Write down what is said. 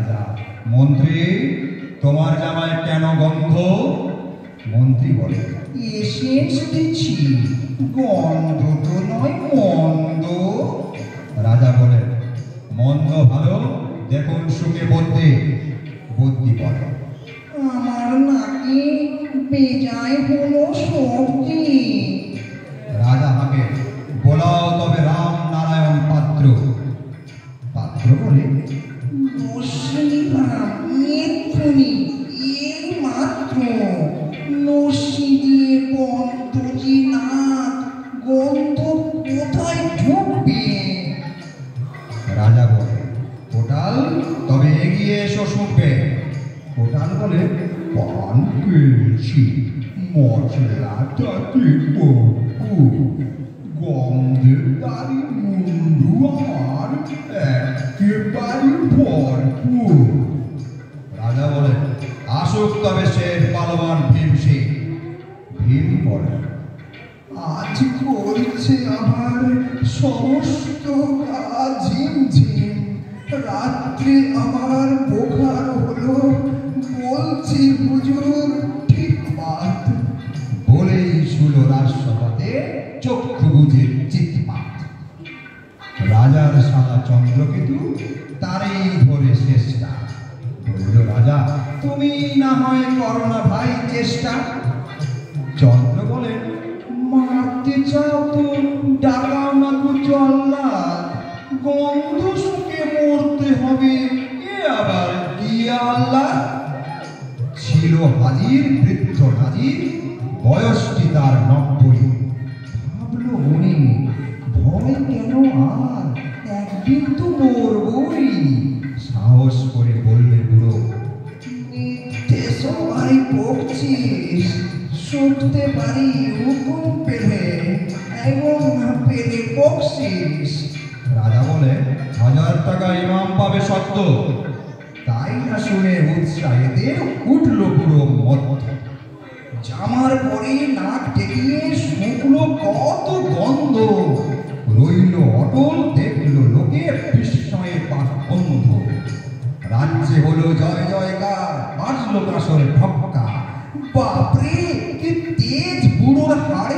রাজা, মন্ত্রী তোমার জামায় কেন গন্ধ? মন্ত্রী বলে, এসেন্স দিচ্ছি, গন্ধ তো নয় মন্দ। রাজা বলে, মন্দ ভালো, দেখুন সুখে বদ্যি। বদ্যি বলে, আমার নাকি বেজায় হলো সবজি। রাজা হাঁকে, বলাও তবে রাম নারায়ণ পাত্র। পাত্র বলে, এই মাত্র নসি দিয়ে বন্ধজি নাক, গন্ধ কোথায় ঢুকবে? রাজা বলে, কোটাল তবে এগিয়ে এসো শুনবে। কোটাল বলে, পান পেয়েছি, মশলাটা দেখো, গন্ধের তারি মুন্ডু আমার একেবারে ভরপুর। রাজা বলে, আসুক তবে শের পালবান ভীম সিং। ভীম বলে, আজ করছে আমার সমস্ত কাজ ঝিমঝিম, রাত্রে আমার বোখার হলো, বলছি হুজুর ঠিক বাত। বলেই শুলো রাজসভাতে চক্ষু বুঝে চিৎপাত। রাজার সাদা চন্দ্রকেতু তারই ধরে শেষটা। বলল রাজা, তুমি না হয় করো না ভাই চেষ্টা। চন্দ্র বলে, মারতে চাও তো ডাকাও না তো জল্লাদ, গন্ধ শুকে মরতে হবে, এ আবার কি আল্লাহ। ছিল হাজির বৃদ্ধ নাজির, বয়সটি তার ৯০। ভাবল মনে, ভয় কেন আর, একদিন তো মরবই। সাহস করে বললে বুড়ো, মিথ্যে সবাই বকছিস, শুনতে পারি হুকুম পেলে, এবং না পেলে বকছিস। রাজা বলে, ১০০০ টাকা ইমাম পাবে সত্য। তাই না শুনে উৎসাহেতে উঠল পুরো মত। জামার পরে নাক টেকিয়ে শুকলো কত গন্ধ, রইল অটল, দেখল লোকে বিস্ময়ে পাঠ বন্ধ। রাজ্যে হলো জয় জয়কার, বাজলো কাসর ঠক্কা। বাপরে কি তেজ বুড়োর হাড়ে